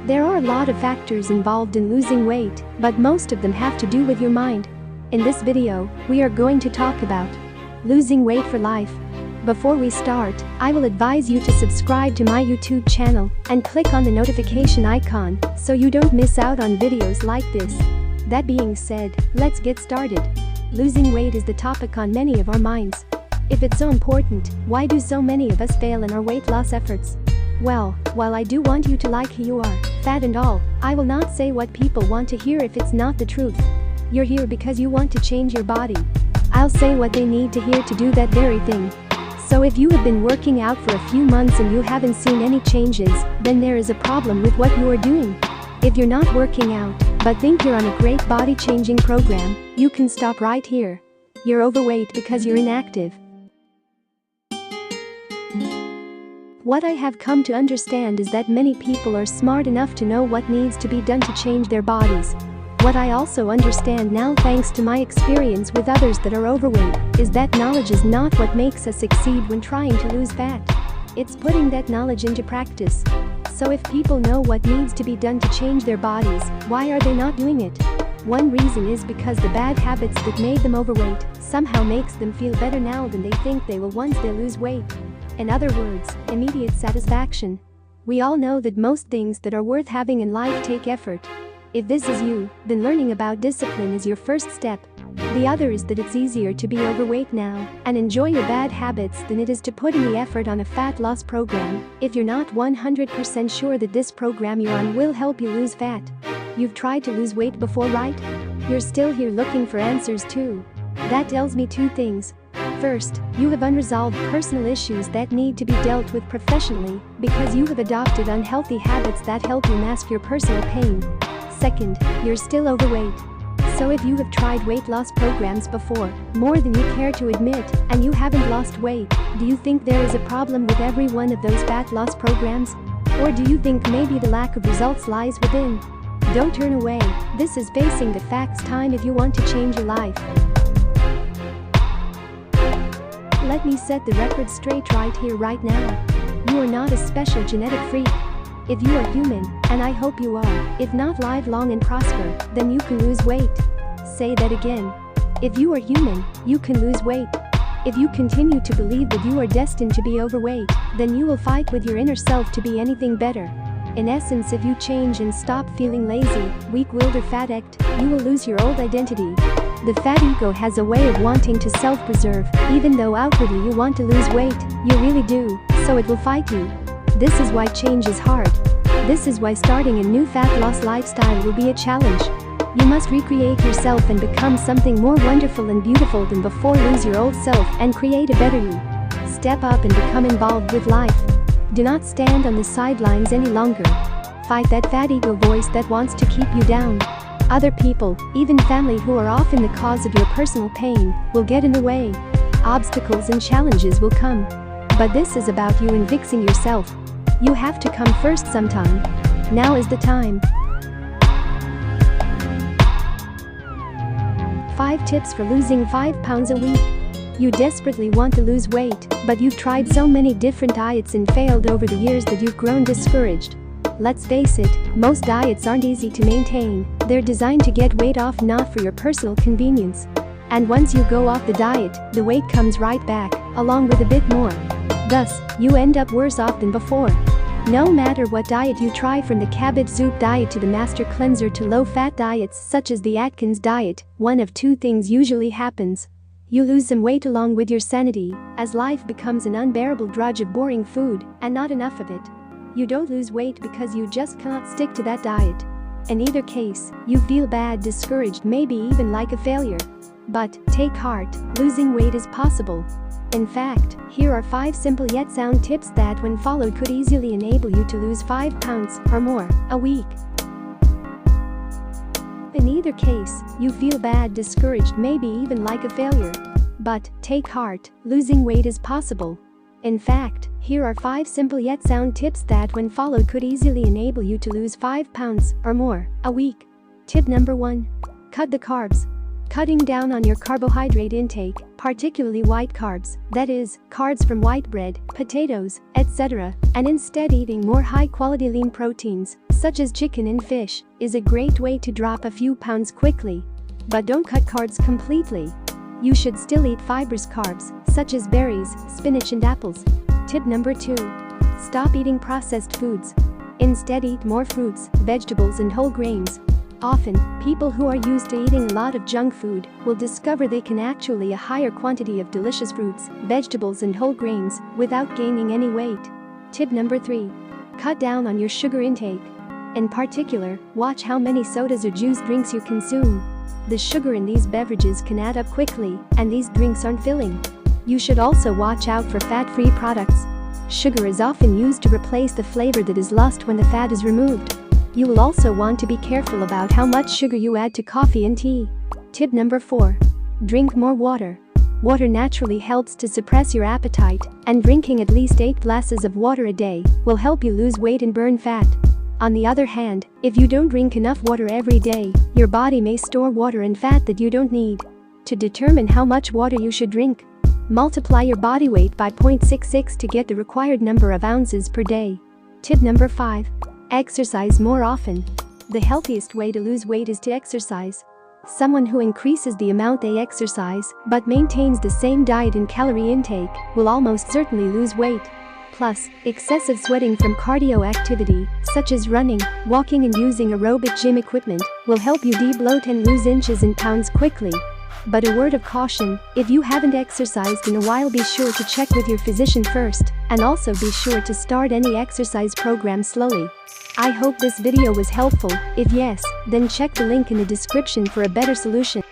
There are a lot of factors involved in losing weight, but most of them have to do with your mind. In this video, we are going to talk about losing weight for life. Before we start, I will advise you to subscribe to my YouTube channel and click on the notification icon so you don't miss out on videos like this. That being said, let's get started. Losing weight is the topic on many of our minds. If it's so important, why do so many of us fail in our weight loss efforts? Well, while I do want you to like who you are, fat and all, I will not say what people want to hear if it's not the truth. You're here because you want to change your body. I'll say what they need to hear to do that very thing. So if you have been working out for a few months and you haven't seen any changes, then there is a problem with what you are doing. If you're not working out, but think you're on a great body-changing program, you can stop right here. You're overweight because you're inactive. What I have come to understand is that many people are smart enough to know what needs to be done to change their bodies. What I also understand now, thanks to my experience with others that are overweight, is that knowledge is not what makes us succeed when trying to lose fat. It's putting that knowledge into practice. So if people know what needs to be done to change their bodies, why are they not doing it? One reason is because the bad habits that made them overweight somehow makes them feel better now than they think they will once they lose weight. In other words, immediate satisfaction. We all know that most things that are worth having in life take effort. If this is you, then learning about discipline is your first step. The other is that it's easier to be overweight now and enjoy your bad habits than it is to put in the effort on a fat loss program if you're not 100% sure that this program you're on will help you lose fat. You've tried to lose weight before, right? You're still here looking for answers too. That tells me two things. First, you have unresolved personal issues that need to be dealt with professionally because you have adopted unhealthy habits that help you mask your personal pain. Second, you're still overweight. So if you have tried weight loss programs before, more than you care to admit, and you haven't lost weight, do you think there is a problem with every one of those fat loss programs? Or do you think maybe the lack of results lies within? Don't turn away. This is Facing the Facts time if you want to change your life. Let me set the record straight right here, right now. You are not a special genetic freak. If you are human, and I hope you are, if not live long and prosper, then you can lose weight. Say that again. If you are human, you can lose weight. If you continue to believe that you are destined to be overweight, then you will fight with your inner self to be anything better. In essence, if you change and stop feeling lazy, weak-willed or fat act, you will lose your old identity. The fat ego has a way of wanting to self-preserve. Even though outwardly you want to lose weight, you really do, so it will fight you. This is why change is hard. This is why starting a new fat loss lifestyle will be a challenge. You must recreate yourself and become something more wonderful and beautiful than before. Lose your old self and create a better you. Step up and become involved with life. Do not stand on the sidelines any longer. Fight that fat ego voice that wants to keep you down. Other people, even family who are often the cause of your personal pain, will get in the way. Obstacles and challenges will come. But this is about you and fixing yourself. You have to come first sometime. Now is the time. 5 tips for losing 5 pounds a week. You desperately want to lose weight, but you've tried so many different diets and failed over the years that you've grown discouraged. Let's face it, most diets aren't easy to maintain. They're designed to get weight off, not for your personal convenience. And once you go off the diet, the weight comes right back, along with a bit more. Thus, you end up worse off than before. No matter what diet you try, from the cabbage soup diet to the master cleanser to low-fat diets such as the Atkins diet, one of two things usually happens. You lose some weight along with your sanity, as life becomes an unbearable drudge of boring food, and not enough of it. You don't lose weight because you just cannot stick to that diet. In either case, you feel bad, discouraged, maybe even like a failure. But take heart, losing weight is possible. In fact, here are 5 simple yet sound tips that, when followed, could easily enable you to lose 5 pounds or more a week. In either case, you feel bad, discouraged, maybe even like a failure. But take heart, losing weight is possible. In fact, here are 5 simple yet sound tips that, when followed, could easily enable you to lose 5 pounds or more a week. Tip number 1. Cut the carbs. Cutting down on your carbohydrate intake particularly white carbs, that is, carbs from white bread, potatoes, etc., and instead eating more high-quality lean proteins, such as chicken and fish, is a great way to drop a few pounds quickly. But don't cut carbs completely. You should still eat fibrous carbs, such as berries, spinach and apples. Tip number 2. Stop eating processed foods. Instead, eat more fruits, vegetables and whole grains. Often, people who are used to eating a lot of junk food will discover they can actually eat a higher quantity of delicious fruits, vegetables and whole grains without gaining any weight. Tip number 3. Cut down on your sugar intake. In particular, watch how many sodas or juice drinks you consume. The sugar in these beverages can add up quickly, and these drinks aren't filling. You should also watch out for fat-free products. Sugar is often used to replace the flavor that is lost when the fat is removed. You will also want to be careful about how much sugar you add to coffee and tea. Tip number 4. Drink more water. Water naturally helps to suppress your appetite, and drinking at least 8 glasses of water a day will help you lose weight and burn fat. On the other hand, if you don't drink enough water every day, your body may store water and fat that you don't need. To determine how much water you should drink, multiply your body weight by 0.66 to get the required number of ounces per day. Tip number 5. Exercise more often. The healthiest way to lose weight is to exercise. Someone who increases the amount they exercise but maintains the same diet and calorie intake will almost certainly lose weight. Plus, excessive sweating from cardio activity, such as running, walking and using aerobic gym equipment, will help you de-bloat and lose inches and pounds quickly. But a word of caution, if you haven't exercised in a while, be sure to check with your physician first, and also be sure to start any exercise program slowly. I hope this video was helpful. If yes, then check the link in the description for a better solution.